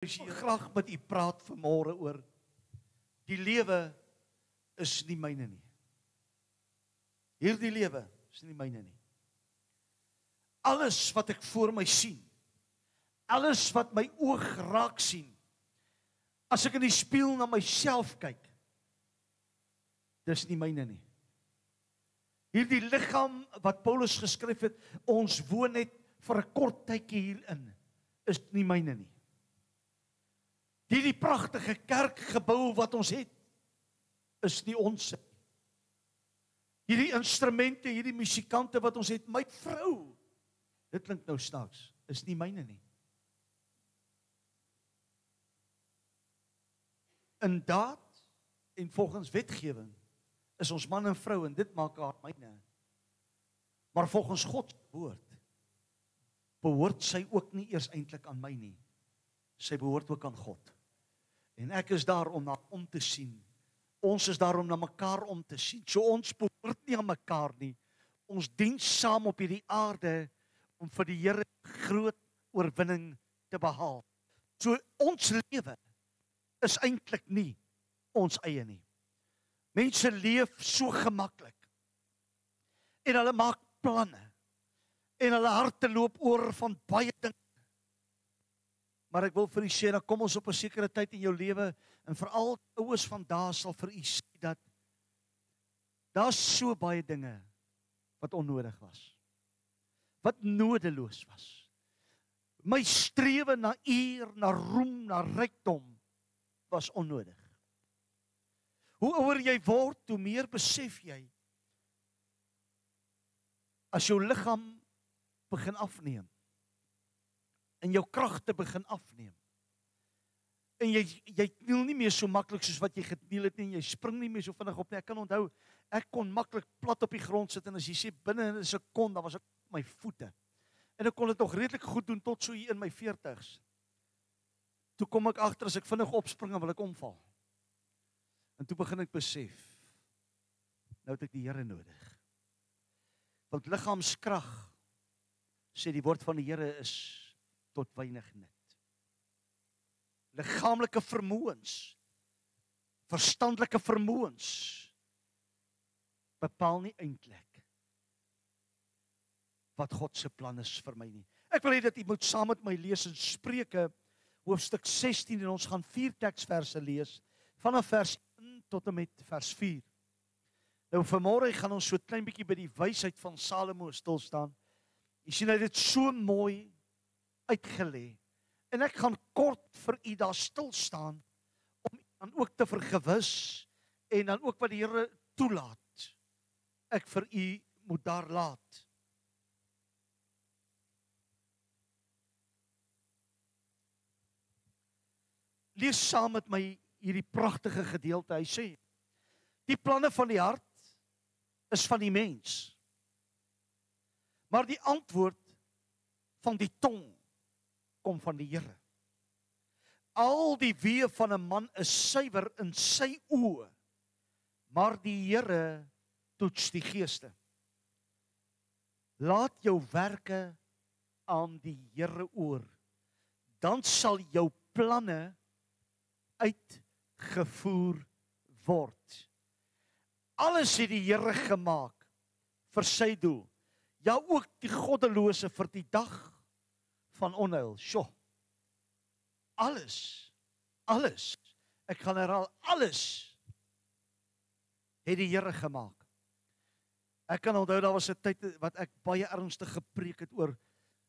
Ek wil graag met u praat vanmôre oor die lewe is nie myne nie. Hierdie lewe is nie myne nie. Alles wat ek voor my sien, alles wat my oog raak sien, as ek in die spieël na myself kyk, dis nie myne nie. Hierdie liggaam wat Paulus geskryf het, ons woon net vir 'n kort tydjie hierin, is nie myne nie. Hierdie pragtige kerkgebou wat ons het, is nie ons nie. Hierdie instrumente, hierdie musikante wat ons het, my vrou, dit klink nou snaaks, is nie myne nie. In daad en volgens wetgewing is ons man en vrou en dit maak haar myne. Maar volgens God woord behoort sy ook nie eers eintlik aan my nie. Sy behoort ook aan God. En ek is daar om na om te sien. Ons is daar om na mekaar om te sien. So ons behoort nie aan mekaar nie. Ons dien saam op hierdie aarde om vir die Here groot oorwinning te behaal. So ons lewe is eintlik nie ons eie nie. Mense leef so gemaklik. En hulle maak planne. En hulle harte loop oor van baie dinge. Maar ek wil vir u sê, dan kom ons op 'n sekere tyd in jou lewe, en veral ouers vandag sal vir u sê dat daar's so baie dinge wat onnodig was. Wat nodeloos was. My strewe na eer, na roem, na rykdom was onnodig. Hoe ouer jy word, hoe meer besef jy, as jou liggaam begin afneem, en jou kragte begin afneem, en jy kniel nie meer so maklik soos wat jy gekniel het nie, en jy spring nie meer so vinnig op nie. Ek kan onthou, ek kon maklik plat op die grond sit, en as jy sê binne in 'n sekond, dan was ek op my voete. En ek kon dit nog redelik goed doen tot so hier in my 40's. Toe kom ek agter, as ek vinnig opspring, dan wil ek omval. En toe begin ek besef, nou het ek die Here nodig. Want liggaamskrag, sê die woord van die Here, is tot weinig nut. Liggaamlike vermoëns, verstandelike vermoëns, bepaal nie eintlik wat God se plan is vir my nie. Ek wil hê dat u moet saam met my lees in Spreuke, hoofstuk 16, en ons gaan 4 teksverse lees, vanaf vers 1 tot en met vers 4. Nou vanmôre gaan ons so klein bietjie by die wysheid van Salomo stil staan. Jy sien, hy het dit so mooi uitgelê. En ek gaan kort vir u daar stil staan, om dan ook te vergewis, en dan ook wat die Here toelaat, ek vir u moet daar laat. Lees saam met my hierdie pragtige gedeelte. Hy sê, die planne van die hart is van die mens, maar die antwoord van die tong kom van die Here. Al die weë van 'n man is suiwer in sy oë, maar die Here toets die geeste. Laat jou werke aan die Here oor, dan sal jou planne uitgevoer word. Alles het die Here gemaak vir sy doel. Ja, ook die goddelose vir die dag van onheil. Sjoe. Alles, ek gaan herhaal, alles het die Here gemaak. Ek kan onthou, daar was 'n tyd wat ek baie ernstig gepreek het oor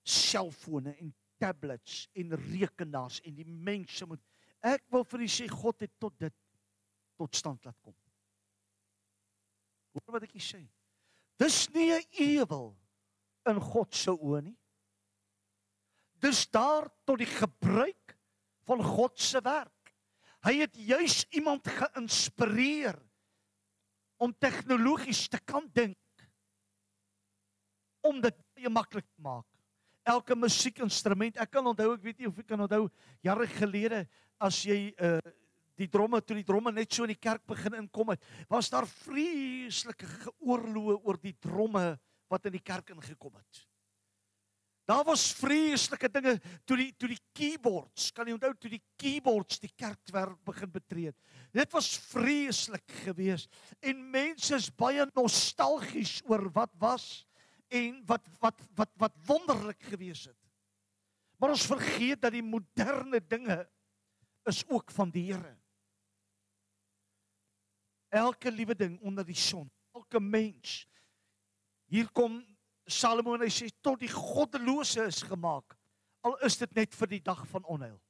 selfone en tablets en rekenaars en die mense moet. Ek wil vir u sê, God het dit tot stand laat kom. Hoor wat ek hier sê. Dis nie 'n ewel in God se oë nie. Dis daar tot die gebruik van God se werk. Hy het juis iemand geïnspireer om tegnologies te kan dink, om dit baie maklik te maak. Elke musiekinstrument, ek kan onthou, ek weet nie of ek kan onthou, jare gelede, as jy toe die dromme net so in die kerk begin inkom het, was daar vreeslike geoorloë oor die dromme wat in die kerk ingekom het. Daar was vreeslike dinge toe die keyboards, kan jy onthou toe die keyboards die kerkwerk begin betree het. Dit was vreeslik geweest en mense is baie nostalgies oor wat was en wat wonderlik geweest het. Maar ons vergeet dat die moderne dinge is ook van die Here. Elke liewe ding onder die son, elke mens. Hier kom Salomo en hy sê, tot die goddelose is gemaak, al is dit net vir die dag van onheil,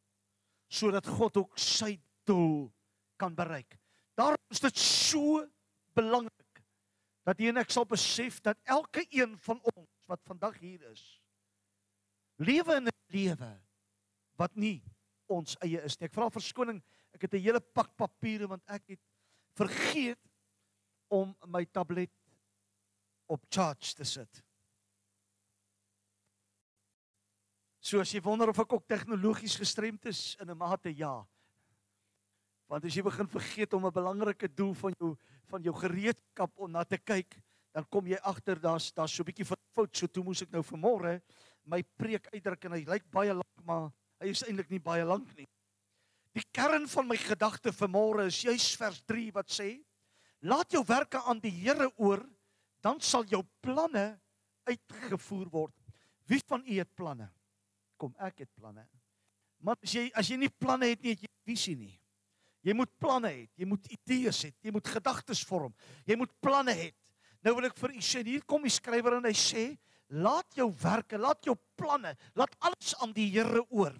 sodat God ook sy doel kan bereik. Daarom is dit so belangrik, dat jy en ek sal besef, dat elke een van ons, wat vandag hier is, lewe in 'n lewe, wat nie ons eie is nie. Ek vra verskoning, ek het 'n hele pak papiere, want ek het vergeet om my tablet op charge te sit. So as jy wonder of ek ook tegnologies gestremd is, in 'n mate ja. Want as jy begin vergeet om 'n belangrike doel van jou gereedskap om na te kyk, dan kom jy agter daar's so 'n bietjie fout. So toe moes ek nou vanmôre my preek uitdruk en hy lyk baie lank, maar hy is eintlik nie baie lank nie. Die kern van my gedagte vanmôre is juis vers 3 wat sê: laat jou werke aan die Here oor, dan sal jou planne uitgevoer word. Wie van u het planne? Kom, ek het planne. Maar as jy nie planne het nie, het jy visie nie. Jy moet planne hê, jy moet idees hê, jy moet gedagtes vorm, jy moet planne hê. Nou wil ek vir u sê, hier kom die skrywer en hy sê, laat jou werke, laat jou planne, laat alles aan die Here oor.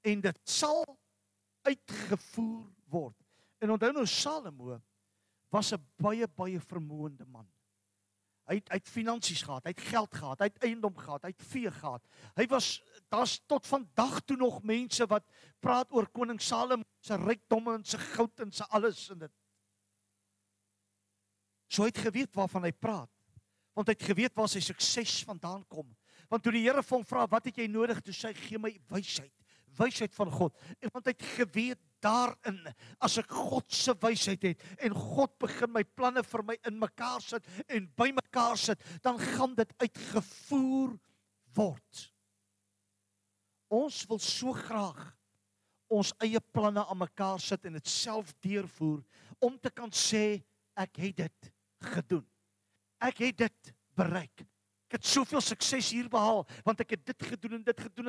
En dit sal uitgevoer word. En onthou nou, Salomo was 'n baie vermoënde man. Hy het finansies gehad, hy het geld gehad, hy het eiendom gehad, hy het vee gehad. Daar's tot vandag toe nog mense wat praat oor koning Salomo se rykdomme en sy goud en sy alles in dit. So hy het geweet waarvan hy praat. Want hy het geweet waar sy sukses vandaan kom. Want toe die Here vir hom vra, wat het jy nodig? Toe sê hy, gee my wysheid van God. En want hy het geweet daarin, as ek God se wysheid het, en God begin my planne vir my in mekaar sit, en by mekaar sit, dan gaan dit uitgevoer word. Ons wil so graag ons eie planne aan mekaar sit, en dit self deurvoer, om te kan sê, ek het dit gedoen. Ek het dit bereik. Ek het soveel sukses hier behaal, want ek het dit gedoen, en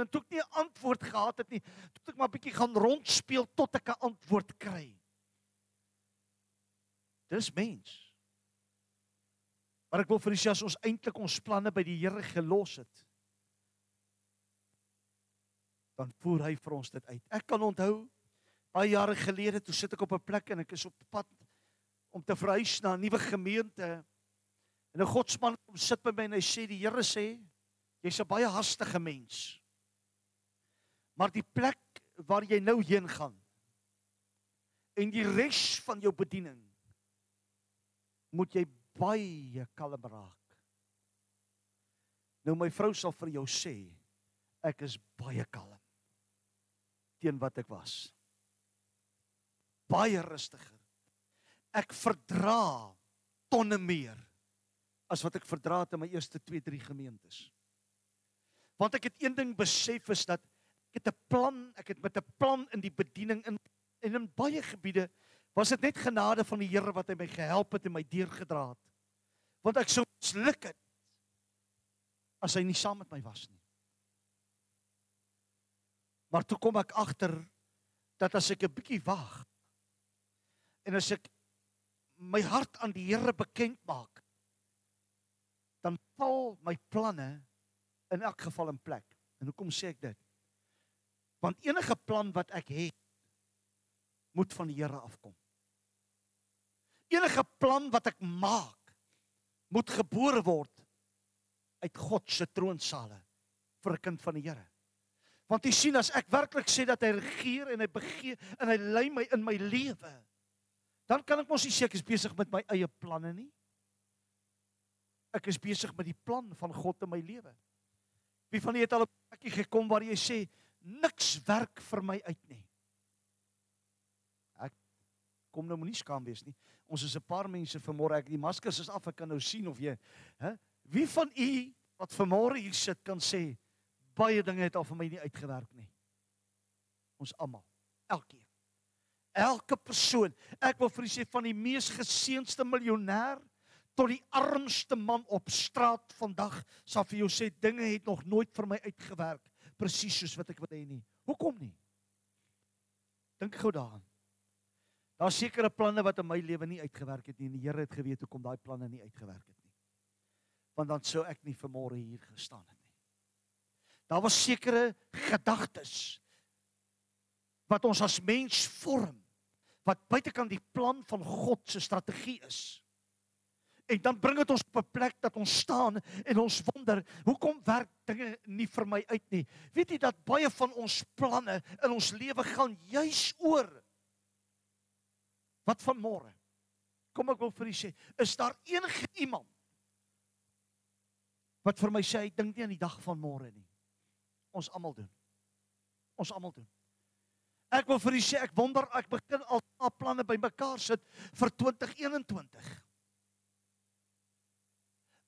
toe ek nie 'n antwoord gehad het nie, toe ek maar 'n bietjie gaan rondspeel, tot ek 'n antwoord kry. Dis mens. Maar ek wil vir u sê, as ons eintlik ons planne by die Here gelos het, dan voer hy vir ons dit uit. Ek kan onthou, baie jare gelede, toe sit ek op 'n plek, en ek is op pad om te verhuis na 'n nuwe gemeente, en 'n godsman kom sit by my en hy sê, die Here sê, jy's 'n baie hastige mens. Maar die plek waar jy nou heen gaan, en die res van jou bediening, moet jy baie kalm raak. Nou my vrou sal vir jou sê, ek is baie kalm teen wat ek was. Baie rustiger. Ek verdra tonne meer as wat ek verdra het in my eerste 2-3 gemeentes. Want ek het een ding besef, is dat ek het met 'n plan in die bediening, en in baie gebiede was dit net genade van die Here wat hy my gehelp het en my deurgedra het. Want ek sou misluk het as hy nie saam met my was nie. Maar toe kom ek agter dat as ek 'n bietjie wag, en as ek my hart aan die Here bekend maak, dan val my planne in elk geval in plek. En hoekom sê ek dit? Want enige plan wat ek het, moet van die Here afkom. Enige plan wat ek maak, moet gebore word uit God se troonsale vir 'n kind van die Here. Want jy sien, as ek werklik sê dat hy regeer en hy begeer en hy lei my in my lewe, dan kan ek mos nie sê ek is besig met my eie planne nie. Ek is besig met die plan van God in my lewe. Wie van julle het al op 'n plekkie gekom waar jy sê, niks werk vir my uit nie? Ek kom nou moenie skaam wees nie. Ons is 'n paar mense vanmôre, die maskers is af, ek kan nou sien of jy, Wie van u wat vanmôre hier sit kan sê, baie dinge het al vir my nie uitgewerk nie. Ons almal, elkeen. Elke persoon, ek wil vir u sê, van die mees geseënste miljonair tot die armste man op straat vandag, sal vir jou sê, dinge het nog nooit vir my uitgewerk, presies soos wat ek wil hê nie. Hoekom nie? Dink gou daaraan. Daar is sekere planne wat in my lewe nie uitgewerk het nie, en die Here het geweet hoekom daai planne nie uitgewerk het nie. Want dan sou ek nie vanmôre hier gestaan het nie. Daar was sekere gedagtes wat ons as mens vorm, wat buitekant die plan van God se strategie is. En dan bring dit ons op 'n plek dat ons staan en ons wonder, hoekom werk dinge nie vir my uit nie? Weet jy dat baie van ons planne in ons lewe gaan juis oor wat van môre? Kom ek wil vir u sê, is daar enige iemand wat vir my sê, hy dink nie aan die dag van môre nie? Ons almal doen. Ons almal doen. Ek wil vir u sê, ek wonder, ek begin al planne bymekaar sit vir 2021.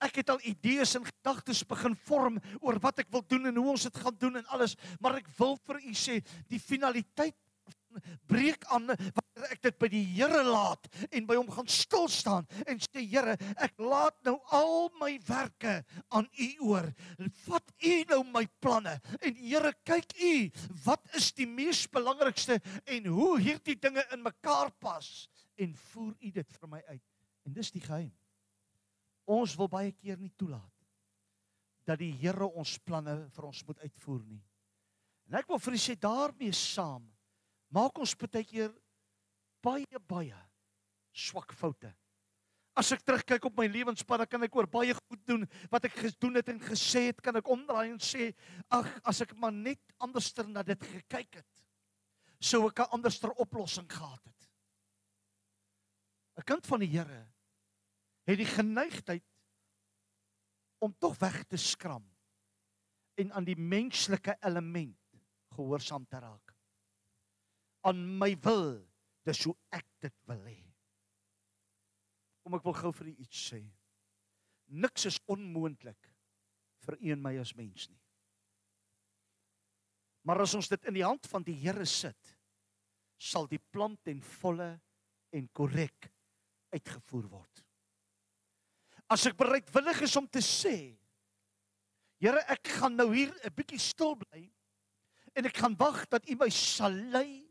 Ek het al idees en gedagtes begin vorm oor wat ek wil doen en hoe ons dit gaan doen en alles, maar ek wil vir u sê, die finaliteit breek aan wanneer ek dit by die Here laat en by hom gaan stil staan en sê, Here, ek laat nou al my werke aan u oor. Vat u nou my planne en Here, kyk u, wat is die mees belangrikste en hoe hierdie dinge in mekaar pas en voer u dit vir my uit. En dis die geheim. Ons wil baie keer nie toelaat dat die Here ons planne vir ons moet uitvoer nie. En ek wil vir u sê, daarmee saam maak ons baie keer baie swak foute. As ek terugkyk op my lewenspad, dan kan ek oor baie goed doen wat ek gedoen het en gesê het, kan ek omdraai en sê, ag, as ek maar net anderster na dit gekyk het, sou ek 'n anderster oplossing gehad het. 'n Kind van die Here het die geneigtheid om tog weg te skram en aan die menslike element gehoorsaam te raak. Aan my wil, dis hoe ek dit wil hê. Kom, ek wil gou vir u iets sê. Niks is onmoontlik vir u en my as mens nie. Maar as ons dit in die hand van die Here sit, sal die plan ten volle en korrek uitgevoer word. As ek bereidwillig is om te sê, Here, ek gaan nou hier 'n bietjie stil bly en ek gaan wag dat u my sal lei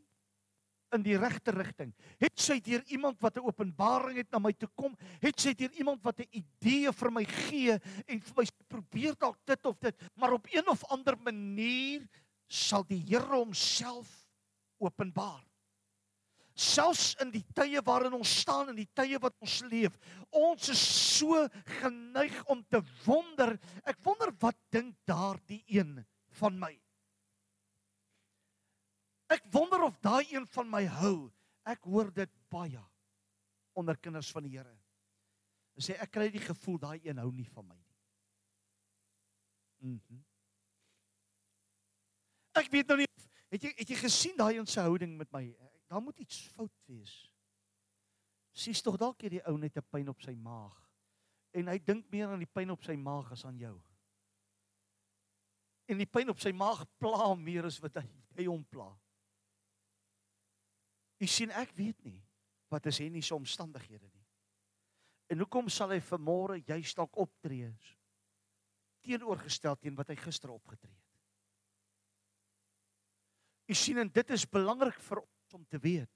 in die regte rigting. Het sy deur iemand wat 'n openbaring het na my toe kom, het sy deur iemand wat 'n idee vir my gee en vir my probeer dalk dit of dit, maar op een of ander manier sal die Here homself openbaar. Selfs in die tye waarin ons staan, in die tye wat ons leef, ons is so geneig om te wonder, ek wonder wat dink daardie een van my? Ek wonder of daai een van my hou. Ek hoor dit baie onder kinders van die Here. Hulle sê, ek kry die gevoel daai een hou nie van my nie. Ek weet nou nie, het jy gesien daai een se houding met my? Daar moet iets fout wees. Sies tog dalk hierdie ou net 'n pyn op sy maag. En hy dink meer aan die pyn op sy maag as aan jou. En die pyn op sy maag pla hom meer as wat hy hom pla. U sien, ek weet nie wat is Henny se omstandighede nie. En hoekom sal hy vanmôre juist dalk optree teenoorgestel teen wat hy gister opgetree het? U sien, en dit is belangrik vir ons om te weet.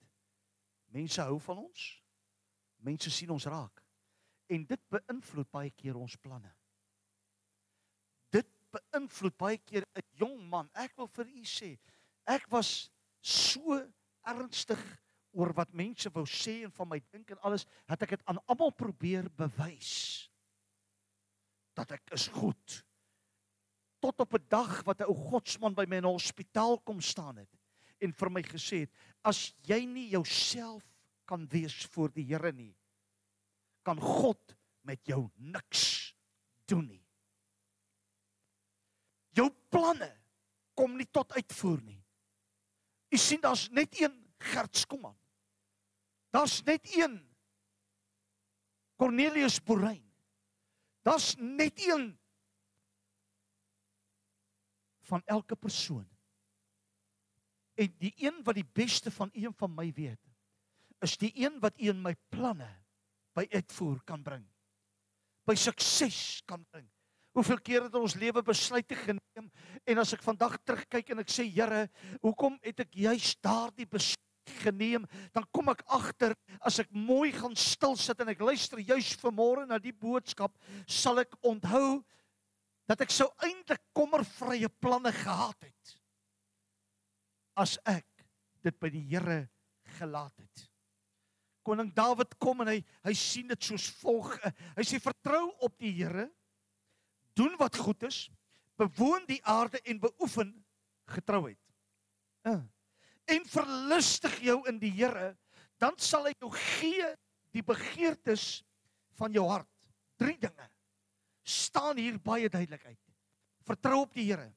Mense hou van ons. Mense sien ons raak. En dit beïnvloed baie keer ons planne. Dit beïnvloed baie keer 'n jong man. Ek wil vir u sê, ek was so ernstig oor wat mense wou sê en van my dink en alles, dat ek dit aan almal probeer bewys. Dat ek is goed. Tot op 'n dag wat 'n ou godsman by my in 'n hospitaal kom staan het en vir my gesê het, as jy nie jouself kan wees voor die Here nie, kan God met jou niks doen nie. Jou planne kom nie tot uitvoer nie. U sien, daar's net een Gert Skuman. Daar's net een Cornelius Boerrein. Daar's net een van elke persoon. En die een wat die beste van een van my weet, is die een wat in my planne by uitvoer kan bring. By sukses kan bring. Hoeveel keer het ons lewe besluite geneem, en as ek vandag terugkyk en ek sê, Here, hoekom het ek juist daardie besluit geneem, dan kom ek agter, as ek mooi gaan stil sit en ek luister juist vanmôre na die boodskap, sal ek onthou, dat ek sou eintlik kommervrye planne gehad het, as ek dit by die Here gelaat het. Koning Dawid kom en hy sien dit soos volg, hy sê, vertrou op die Here, doen wat goed is, bewoon die aarde en beoefen getrouheid. En verlustig jou in die Here, dan sal hy jou gee die begeertes van jou hart. 3 dinge staan hier baie duidelik uit. Vertrou op die Here,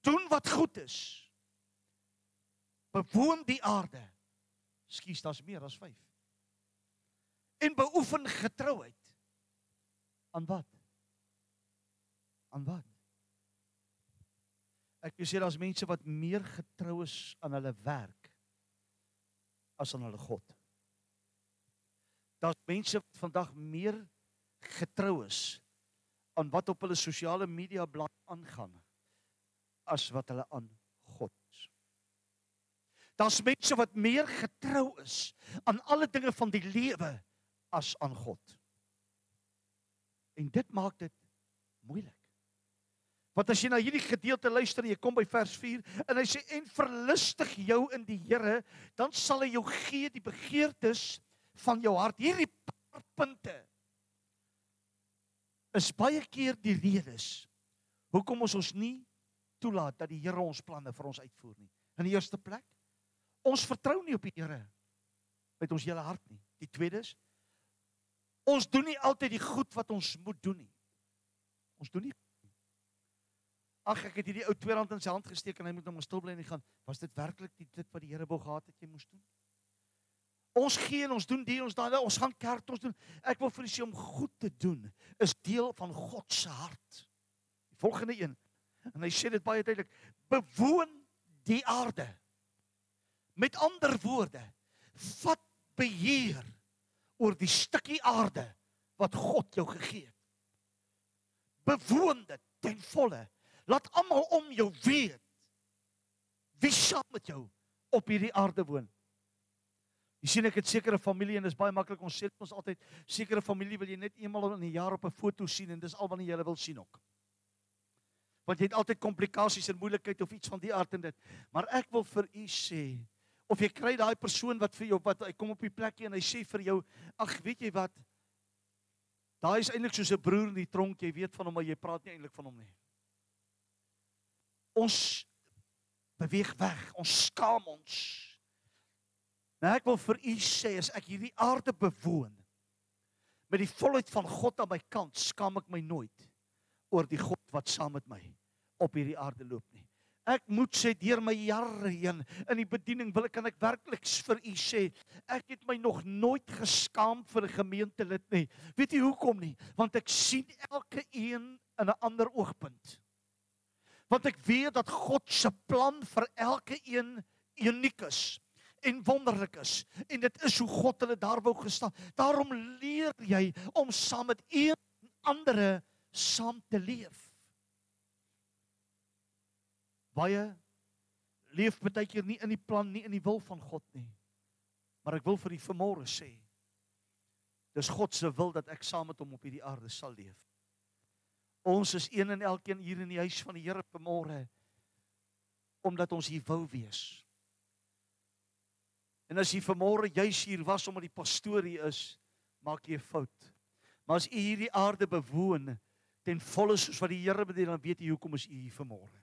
doen wat goed is, bewoon die aarde, skus, daar's meer as 5, en beoefen getrouheid. Aan wat? Aan wat? Ek wil sê, daar's mense wat meer getrou is aan hulle werk as aan hulle God. Daar's mense wat vandag meer getrou is aan wat op hulle sosiale media blad aangaan as wat hulle aan God is. Daar's mense wat meer getrou is aan alle dinge van die lewe as aan God. En dit maak dit moeilik. Want as jy na hierdie gedeelte luister en jy kom by vers 4 en hy sê, en verlustig jou in die Here, dan sal hy jou gee die begeertes van jou hart. Hierdie paar punte is baie keer die redes hoekom ons nie toelaat dat die Here ons planne vir ons uitvoer nie. In die eerste plek, ons vertrou nie op die Here met ons hele hart nie. Die tweede is, ons doen nie altyd die goed wat ons moet doen nie. Ons doen nie. Ag, ek het hierdie ou R2 in sy hand gesteek en hy moet nou maar stil bly en gaan. Was dit werklik dit wat die Here wou gehad het jy moes doen? Ons gee en ons doen die, ons daai, ons gaan kerk, ons doen. Ek wil vir u sê, om goed te doen is deel van God se hart. Die volgende een, en hy sê dit baie duidelik, bewoon die aarde. Met ander woorde, vat beheer oor die stukkie aarde wat God jou gegee het. Bewoon dit ten volle. Laat almal om jou weet wie saam met jou op hierdie aarde woon. Jy sien, ek het sekere familie en dis baie maklik, ons sê ons altyd, sekere familie wil jy net eenmal in 'n jaar op 'n foto sien en dis al wat jy hulle wil sien ook. Want jy het altyd komplikasies en moeilikheid of iets van die aard en dit. Maar ek wil vir u sê, of jy kry daai persoon wat vir jou, wat hy kom op die plekkie en hy sê vir jou, ag, weet jy wat, daai is eintlik soos 'n broer in die tronk, jy weet van hom, maar jy praat nie eintlik van hom nie. Ons beweeg weg, ons skaam ons. Nou ek wil vir u sê, as ek hierdie aarde bewoon, met die volheid van God aan my kant, skaam ek my nooit oor die God wat saam met my op hierdie aarde loop nie. Ek moet sê, deur my jare heen, in die bediening kan ek werklik vir u sê, ek het my nog nooit geskaam vir 'n gemeentelid nie. Weet jy hoekom nie? Want ek sien elke een in 'n ander oogpunt. Want ek weet dat God se plan vir elke een uniek is en wonderlik is. En dit is hoe God hulle daar wou gestel. Daarom leer jy om saam met een ander saam te leef. Baie leef baie keer nie in die plan, nie in die wil van God nie. Maar ek wil vir u vanmôre sê, dis God se wil dat ek saam met hom op hierdie aarde sal leef. Ons is een en elkeen hier in die huis van die Here vanmôre, omdat ons hier wou wees. En as jy vanmôre juis hier was omdat die pastoor hier is, maak jy 'n fout. Maar as u hierdie aarde bewoon ten volle soos wat die Here bedien, dan weet jy hoekom is u hier vanmôre.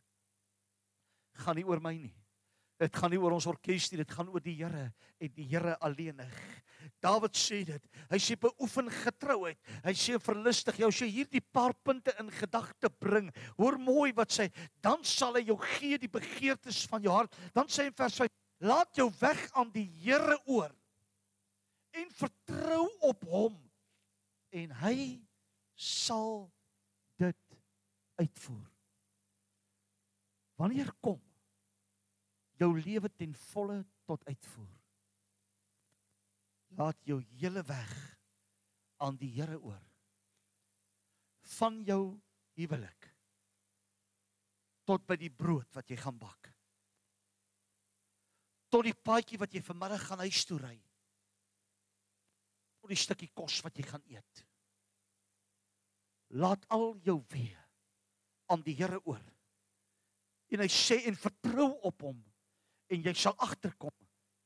Gaan nie oor my nie. Dit gaan nie oor ons orkes nie, dit gaan oor die Here en die Here alleenig. Dawid sê dit. Hy sê beoefen getrouheid. Hy sê verlustig jou. As jy hierdie paar punte in gedagte bring, hoor mooi wat sê, dan sal hy jou gee die begeertes van jou hart. Dan sê hy in vers 5, laat jou weg aan die Here oor en vertrou op hom en hy sal dit uitvoer. Wanneer kom jou lewe ten volle tot uitvoer? Laat jou hele weg aan die Here oor. Van jou huwelik tot by die brood wat jy gaan bak. Tot die paadjie wat jy vanmiddag gaan huis toe ry. Tot die stukkie kos wat jy gaan eet. Laat al jou weë aan die Here oor. En hy sê, en vertrou op hom, en jy sal agterkom,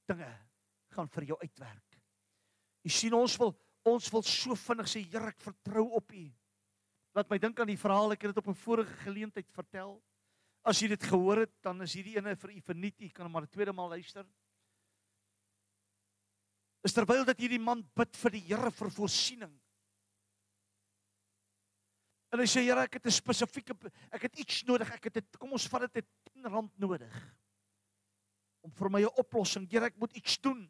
dinge gaan vir jou uitwerk. Jy sien, ons wil so vinnig sê, Here, ek vertrou op U. Laat my dink aan die verhaal, ek het dit op 'n vorige geleentheid vertel. As jy dit gehoor het, dan is hierdie ene vir u verniet, jy kan hom maar 'n tweede maal luister. Is terwyl dat hierdie man bid vir die Here vir voorsiening. En hy sê, Here, ek het 'n spesifieke, ek het iets nodig, kom ons vat dit R10 nodig. Om vir my 'n oplossing, Here, ek moet iets doen.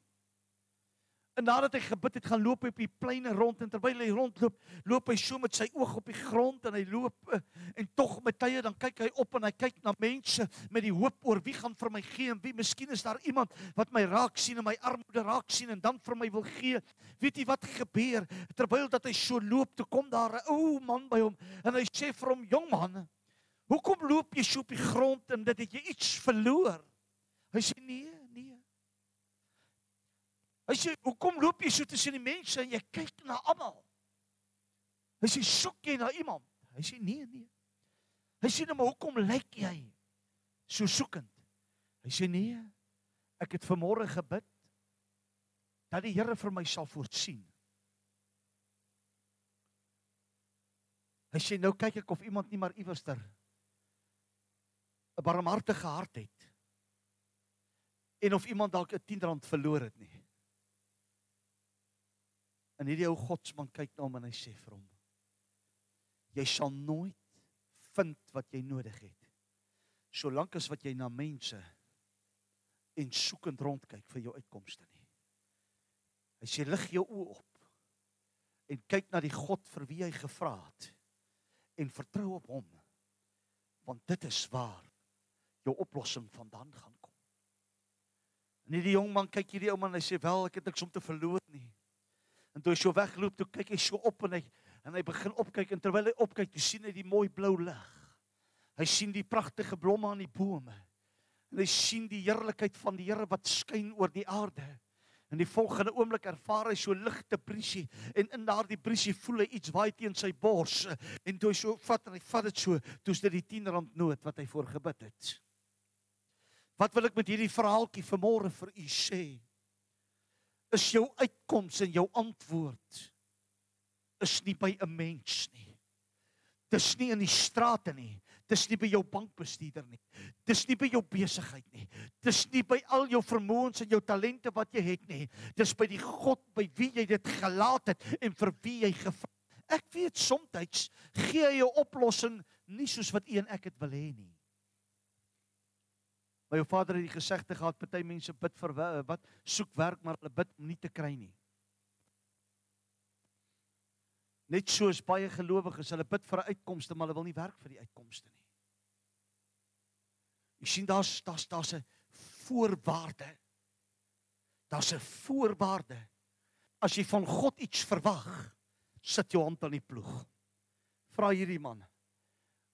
En nadat hy gebid het, gaan loop hy op die pleine rond, en terwyl hy rondloop, loop hy so met sy oog op die grond, en hy loop, en tog met tye, dan kyk hy op, en hy kyk na mense, met die hoop oor, wie gaan vir my gee, en wie, miskien is daar iemand, wat my raak sien, en my armoede raak sien, en dan vir my wil gee. Weet jy wat gebeur, terwyl dat hy so loop, toe kom daar 'n ou man by hom, en hy sê vir hom, jong man, hoekom loop jy so op die grond, en dit het jy iets verloor? Hy sê, nee. Hy sê, hoekom loop jy so tussen die mense en jy kyk na almal? Hy sê, soek jy na iemand? Hy sê, nee. Hy sê, maar hoekom lyk jy so soekend? Hy sê, nee, ek het vanmôre gebid, dat die Here vir my sal voorsien. Hy sê, nou kyk ek of iemand nie maar iewerster 'n barmhartige hart het, en of iemand dalk 'n R10 verloor het nie. En hierdie ou godsman kyk na hom en hy sê vir hom, jy sal nooit vind wat jy nodig het, solank as wat jy na mense en soekend rondkyk vir jou uitkomste nie. Hy sê, lig jou oë op en kyk na die God vir wie jy gevra het en vertrou op hom, want dit is waar jou oplossing vandaan gaan kom. En hierdie jong man kyk hierdie ou man en hy sê, wel, ek het niks om te verloor nie. En toe hy so wegloop, toe kyk hy so op en hy begin opkyk, en terwyl hy opkyk, toe sien hy die mooi blou lig. Hy sien die pragtige blomme aan die bome. En hy sien die heerlikheid van die Here wat skyn oor die aarde. En die volgende oomblik ervaar hy so ligte briesie, en in daardie briesie voel hy iets waai teen sy bors. En toe hy so vat, en hy vat dit so, toe is dit die R10 noot wat hy voor gebid het. Wat wil ek met hierdie verhaaltjie vanmôre vir u sê? Is jou uitkoms en jou antwoord is nie by 'n mens nie. Dis nie in die strate nie. Dis nie by jou bankbestuurder nie. Dis nie by jou besigheid nie. Dis nie by al jou vermoëns en jou talente wat jy het nie. Dis by die God by wie jy dit gelaat het en vir wie jy gevra. Ek weet soms gee hy 'n oplossing nie soos wat u en ek dit wil hê nie. My vader het die gesegde gehad, party mense bid vir wat soek werk, maar hulle bid om nie te kry nie. Net soos baie gelowiges, hulle bid vir 'n uitkomste, maar hulle wil nie werk vir die uitkomste nie. Jy sien, daar's 'n voorwaarde. Daar's 'n voorwaarde. As jy van God iets verwag, sit jou hand aan die ploeg. Vra hierdie man.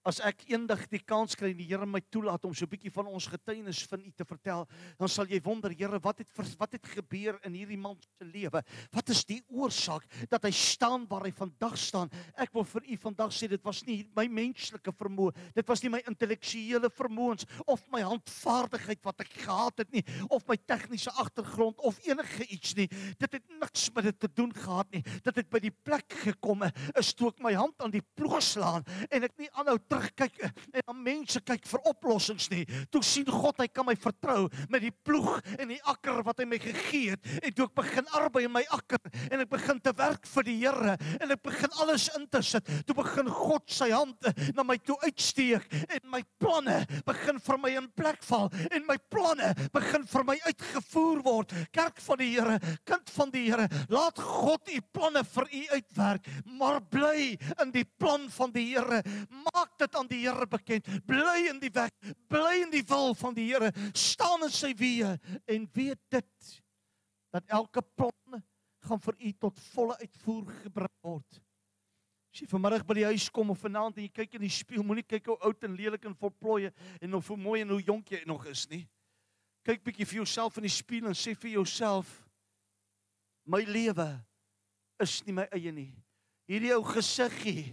As ek eendag die kans kry en die Here my toelaat om so 'n bietjie van ons getuienis van u te vertel, dan sal jy wonder, Here, wat het gebeur in hierdie man se lewe? Wat is die oorsaak dat hy staan waar hy vandag staan? Ek wil vir u vandag sê, dit was nie my menslike vermoë, dit was nie my intellektuele vermoëns of my handvaardigheid wat ek gehad het nie, of my tegniese agtergrond of enige iets nie. Dit het niks met dit te doen gehad nie. Dit het by die plek gekom, is toe ek my hand aan die ploeg slaan en ek nie aanhou terugkyk en aan mense kyk vir oplossings nie. Toe sien God, hy kan my vertrou met die ploeg en die akker wat hy my gegee het. En toe ek begin arbei in my akker en ek begin te werk vir die Here en ek begin alles in te sit, toe begin God sy hand na my toe uitsteek en my planne begin vir my in plek val en my planne begin vir my uitgevoer word. Kerk van die Here, kind van die Here, laat God u planne vir u uitwerk, maar bly in die plan van die Here. Maak dit aan die Here bekend. Bly in die weg, bly in die wil van die Here. Staan in sy weë en weet dit dat elke plan gaan vir u tot volle uitvoer gebring word. As jy vanmiddag by die huis kom of vanaand en jy kyk in die spieël, moenie kyk hoe oud en lelik en volplooie en of hoe mooi en hoe jonk jy nog is nie. Kyk bietjie vir jouself in die spieël en sê vir jouself, my lewe is nie my eie nie. Hierdie ou gesiggie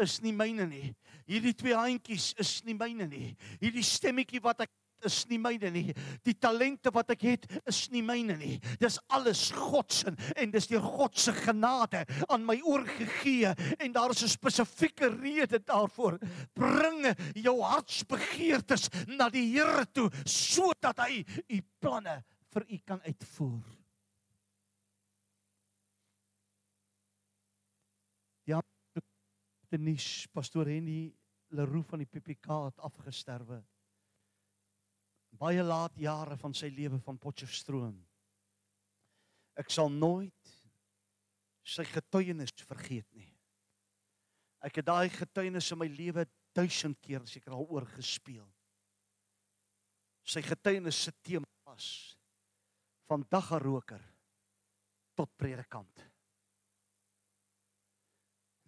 is nie myne nie. Hierdie twee handjies is nie myne nie. Hierdie stemmetjie wat ek is nie myne nie. Die talente wat ek het is nie myne nie. Dis alles God se en dis deur God se genade aan my oorgegee en daar is 'n spesifieke rede daarvoor. Bring jou hartsbegeertes na die Here toe sodat hy u planne vir u kan uitvoer. Ja, die nuus, pastoor Henny Leroux van die PPK het afgesterwe. Baie laat jare van sy lewe van Potchefstroom. Ek sal nooit sy getuienis vergeet nie. Ek het daai getuienis in my lewe 1000 keer seker al oorgespeel. Sy getuienis se tema was van daggaroker tot predikant.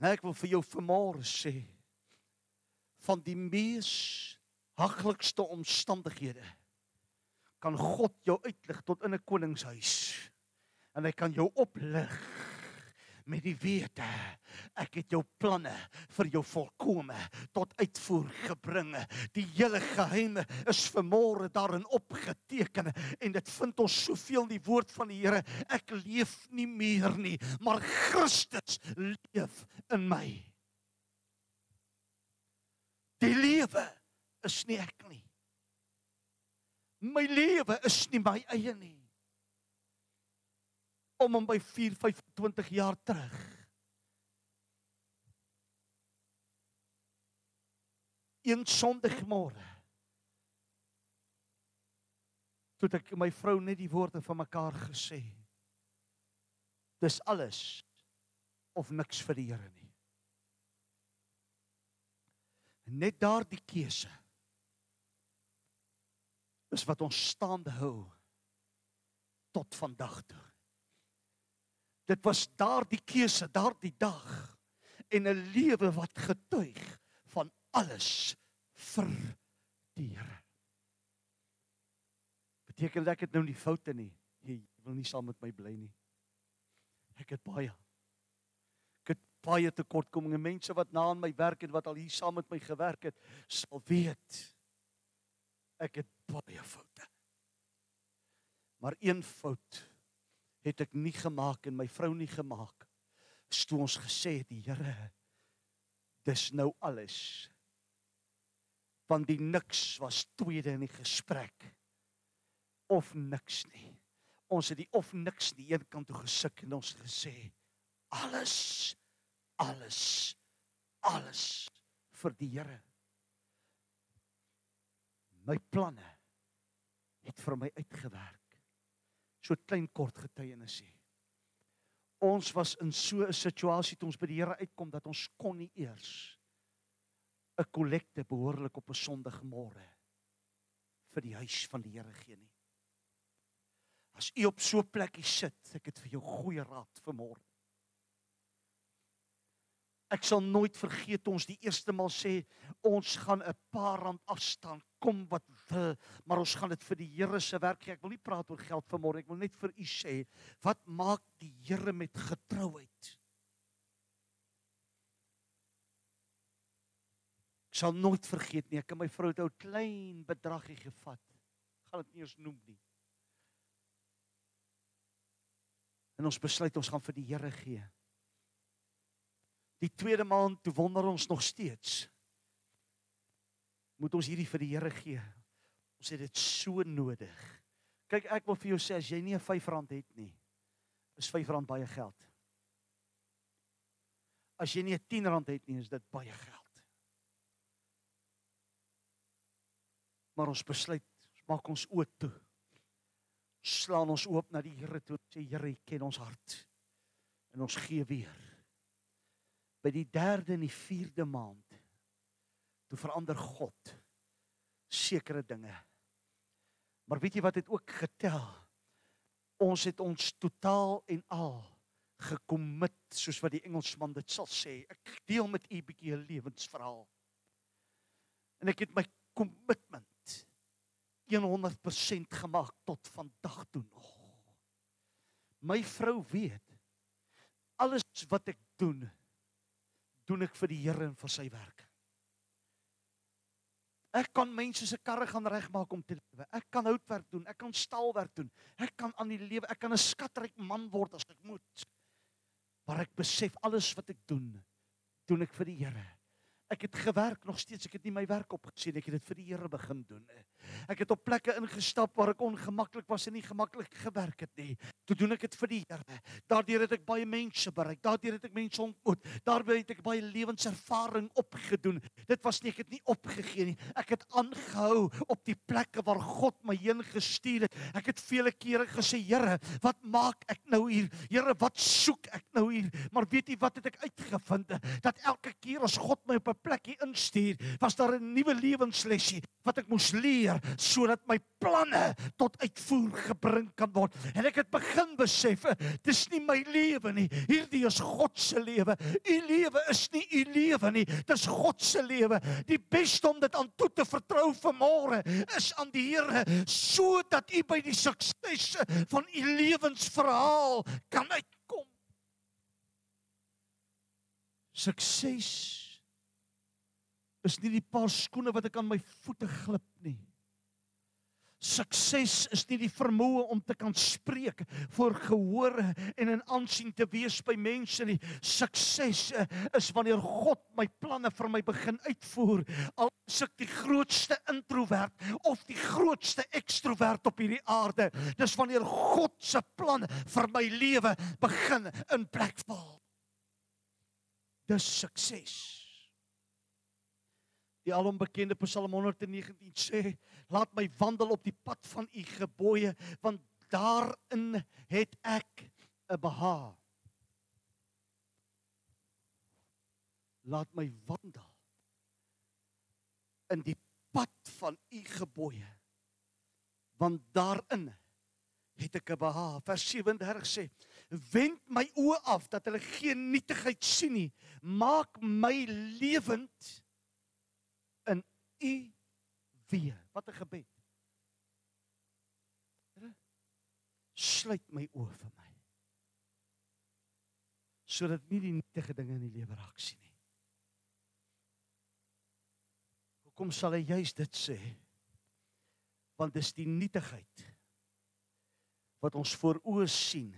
En ek wil vir jou vanmôre sê, van die mees haglikste omstandighede kan God jou uitlig tot in 'n koningshuis en hy kan jou oplig met die wete, ek het jou planne vir jou volkome tot uitvoer gebring. Die hele geheime is vanmôre daarin opgeteken en dit vind ons soveel in die woord van die Here. Ek leef nie meer nie, maar Christus leef in my. Die lewe is nie ek nie. My lewe is nie my eie nie. Om en by 25 jaar terug. Een Sondagmôre. Toe ek en my vrou net die woorde van mekaar gesê. Dis alles of niks vir die Here nie. Net daardie keuse is wat ons staande hou tot vandag toe. Dit was daardie keuse, daardie dag en 'n lewe wat getuig van alles vir die Here. Beteken ek het nou nie foute nie. Jy wil nie saam met my bly nie. Ek het baie tekortkominge. Mense wat na aan my werk en wat al hier saam met my gewerk het, sal weet ek het baie foute. Maar een fout het ek nie gemaak en my vrou nie gemaak. Is toe ons gesê het, die Here, dis nou alles. Want die niks was tweede in die gesprek. Of niks nie. Ons het die of niks nie een kant toe gesik en ons gesê, alles vir die Here. My planne het vir my uitgewerk. So klein kort getuienisie. Ons was in so 'n situasie toe ons by die Here uitkom dat ons kon nie eers 'n kollekte behoorlik op 'n Sondagmôre vir die huis van die Here gee nie. As u op so 'n plekkie sit, ek het vir jou goeie raad vanmôre. Ek sal nooit vergeet ons die eerste maal sê, ons gaan 'n paar rand afstaan, kom wat wil, maar ons gaan dit vir die Here se werk gee. Ek wil nie praat oor geld vanmôre, ek wil net vir u sê, wat maak die Here met getrouheid? Ek sal nooit vergeet nie, ek en my vrou het 'n klein bedragie gevat. Ek gaan dit nie eens noem nie. En ons besluit ons gaan vir die Here gee. Die tweede maand, toe wonder ons nog steeds, moet ons hierdie vir die Here gee. Ons het dit so nodig. Kyk, ek wil vir jou sê, as jy nie 'n R5 het nie, is R5 baie geld. As jy nie 'n R10 het nie, is dit baie geld. Maar ons besluit, ons maak ons oë toe. Slaan ons oop na die Here toe, sê Here, U ken ons hart. En ons gee weer. By die 3de en die 4de maand toe verander God sekere dinge. Maar weet jy wat het ook getel? Ons het ons totaal en al gekommit, soos wat die Engelsman dit sal sê. Ek deel met u 'n bietjie 'n lewensverhaal. En ek het my commitment 100% gemaak tot vandag toe nog. My vrou weet, alles wat ek doen ek vir die Here en vir sy werk. Ek kan mense se karre gaan regmaak om te lewe. Ek kan houtwerk doen, ek kan staalwerk doen. Ek kan aan die lewe, ek kan 'n skatryk man word as ek moet. Maar ek besef alles wat ek doen ek vir die Here. Ek het gewerk nog steeds, ek het nie my werk opgesien, ek het dit vir die Here begin doen. Ek het op plekke ingestap waar ek ongemaklik was en nie gemaklik gewerk het nie. Toe doen ek dit vir die Here. Daardeur het ek baie mense bereik, daardeur het ek mense ontmoet, daarbey het ek baie lewenservaring opgedoen. Dit was nie, ek het nie opgegee nie. Ek het aangehou op die plekke waar God my heen gestuur het. Ek het vele kere gesê, Here, wat maak ek nou hier? Here, wat soek ek nou hier? Maar weet jy wat het ek uitgevind? Dat elke keer as God my op 'n plekkie instuur, was daar 'n nuwe lewenslesie wat ek moes leer, sodat my planne tot uitvoer gebring kan word. En ek het begin besef, dis nie my lewe nie, hierdie is God se lewe. U lewe is nie u lewe nie, dis God se lewe. Die beste om dit aan toe te vertrou vanmôre is aan die Here, sodat u by die sukses van u lewensverhaal kan uitkom. Sukses is nie die paar skoene wat ek aan my voete glip nie. Sukses is nie die vermoë om te kan spreek voor gehore en in aansien te wees by mense nie. Sukses is wanneer God my planne vir my begin uitvoer. Al is ek die grootste introvert of die grootste ekstrovert op hierdie aarde. Dis wanneer God se planne vir my lewe begin in plek val. Dis sukses. Die alombekende Psalm 119 sê, laat my wandel op die pad van u gebooie, want daarin het ek 'n behaag. Laat my wandel in die pad van u gebooie, want daarin het ek 'n behaag. Vers 37 sê, wend my oë af, dat hulle geen nietigheid sien nie, maak my lewend in u weë. Wat 'n gebed. Here, sluit my oë vir my, sodat nie die nietige dinge in die lewe raak sien nie. Hoekom sal hy juist dit sê? Want dis die nietigheid wat ons voor oë sien,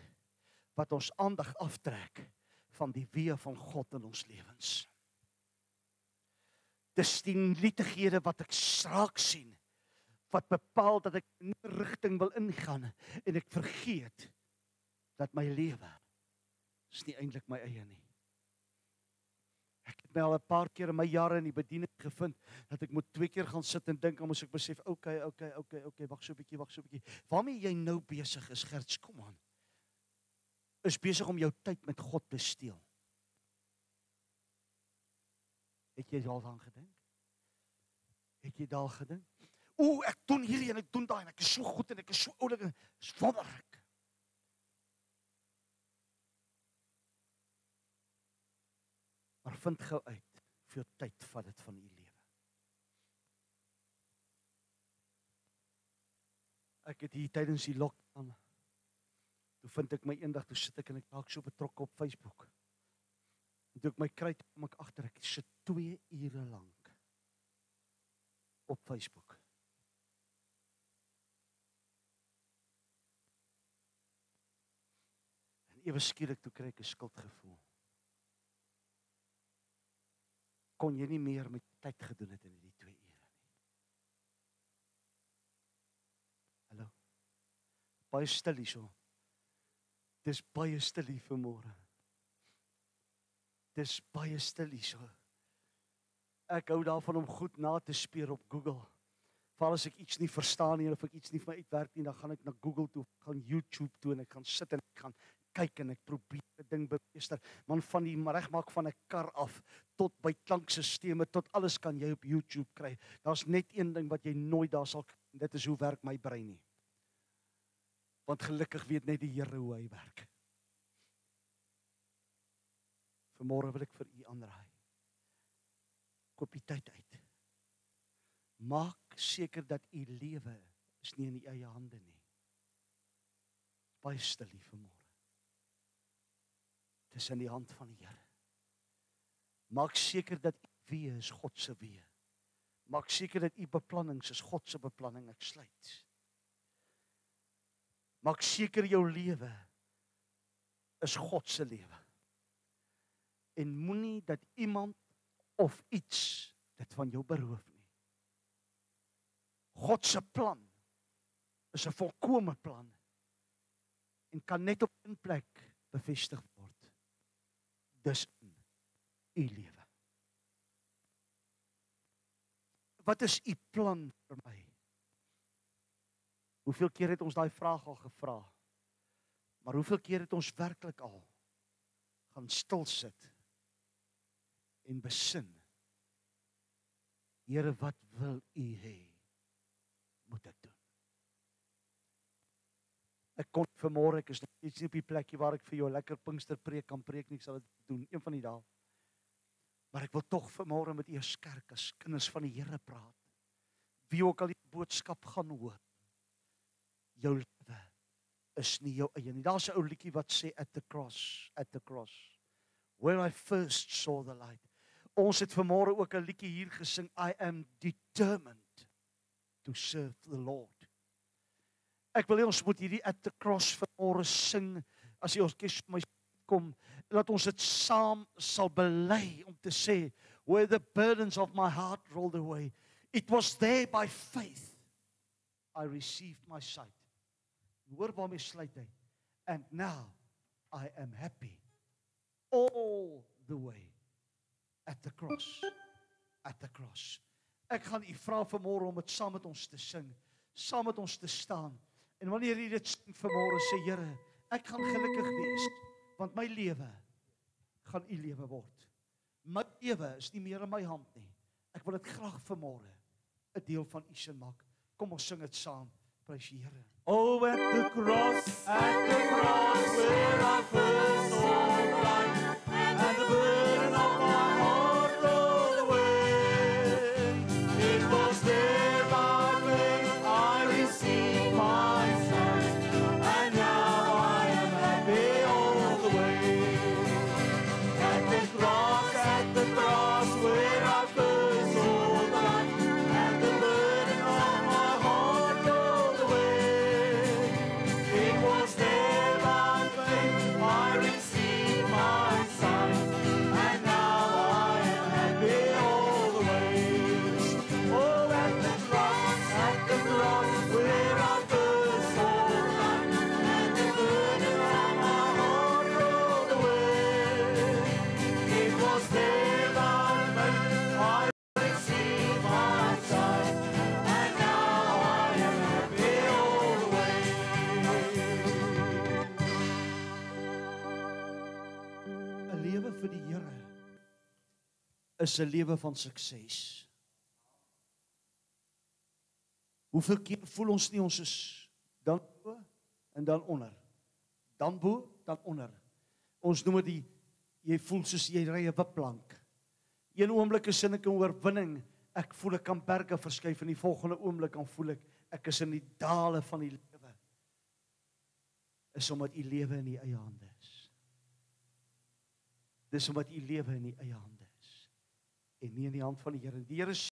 wat ons aandag aftrek van die weë van God in ons lewens. Dis die nietighede wat ek raak sien, wat bepaal dat ek in 'n rigting wil ingaan, en ek vergeet dat my lewe is nie eintlik my eie nie. Ek het my al 'n paar keer in my jare in die bediening gevind, dat ek moet 2 keer gaan sit en dink, en moes ek besef, okay, wag so 'n bietjie. Waarmee jy nou besig is, Gerts, kom aan, is besig om jou tyd met God te steel. Het jy daaraan gedink? Het jy daar gedink? Ek doen hierdie en ek doen daai en ek is so goed en ek is so oulik en is wonderlik. Maar vind gou uit, veel tyd vat dit van u lewe. Ek het hier tydens die lockdown, toe vind ek my eendag, toe sit ek en ek raak so betrokke op Facebook. En toe ek my kry, kom ek agter, ek sit 2 ure lank op Facebook. En ewe skielik toe kry ek 'n skuldgevoel. Kon jy nie meer met tyd gedoen het in die 2 ure nie? Hallo? Baie stil hierso. Dis baie stil hier vanmôre. Dis baie stil hierso. Ek hou daarvan om goed na te speur op Google. Veral as ek iets nie verstaan nie, of ek iets nie vir my uitwerk nie, dan gaan ek na Google toe, gaan YouTube toe, en ek gaan sit en ek gaan kyk en ek probeer 'n ding bemeester. Man, van die regmaak van 'n kar af tot by klankstelsels tot alles kan jy op YouTube kry. Daar's net een ding wat jy nooit daar sal kry. Dit is hoe werk my brein nie. Want gelukkig weet net die Here hoe hy werk. Vanmôre wil ek vir u aanraai. Koop die tyd uit. Maak seker dat u lewe is nie in u eie hande nie. Baie stil hier vanmôre. Dit is in die hand van die Here. Maak seker dat u weë is God se weë. Maak seker dat u beplannings is God se beplanning, ek sluit. Maak seker jou lewe is God se lewe. En moenie dat iemand of iets dit van jou beroof nie. God se plan is 'n volkomme plan en kan net op 'n plek bevestig word. Dis in u lewe. Wat is u plan vir my? Hoeveel keer het ons daai vraag al gevra? Maar hoeveel keer het ons werklik al gaan stil sit en besin? Here, wat wil u hê moet ek doen? Ek kon vanmôre, ek is nog nie op die plekkie waar ek vir jou 'n lekker Pinksterpreek kan preek nie, ek sal dit doen een van die dae. Maar ek wil tog vanmôre met u as kerk, as kinders van die Here praat. Wie ook al die boodskap gaan hoor. Jou lewe is nie jou eie nie. Daar's 'n ou liedjie wat sê at the cross, where I first saw the light. Ons het vanmôre ook 'n liedjie hier gesing, I am determined to serve the Lord. Ek wil hê ons moet hierdie at the cross vanmôre sing, as jy ons kies my kom, laat ons dit saam sal bely om te sê, where the burdens of my heart rolled away, it was there by faith I received my sight. Hoor waarmee sluit hy? And now I am happy all the way at the cross. At the cross. Ek gaan u vra vanmôre om dit saam met ons te sing, saam met ons te staan. En wanneer jy dit sing vanmôre, sê Here, ek gaan gelukkig wees, want my lewe gaan u lewe word. My lewe is nie meer in my hand nie. Ek wil dit graag vanmôre 'n deel van u sin maak. Kom ons sing dit saam. Prys die Here. Oh, at the cross where I first saw the light, and the burden of my heart rolled away. It was there by faith I received my sight, and now I am happy all the way. At the cross where I first saw the light, and the burden of my heart rolled away. It was there by faith I received my sight, and now I am happy all the way. Oh, at the cross where I first saw the light, and the burden of my heart rolled away. It was there by faith I received my sight, and now I am happy all the way. 'n Lewe vir die Here is 'n lewe van sukses. Hoeveel keer voel ons nie ons is dan bo en dan onder. Dan bo, dan onder. Ons noem dit jy voel soos jy ry 'n wipplank. Een oomblik is ek in oorwinning, ek voel ek kan berge verskuif, en die volgende oomblik dan voel ek is in die dale van die lewe. Is omdat u lewe in u eie hande is. Dis omdat u lewe in u eie hande is en nie in die hand van die Here. Die Here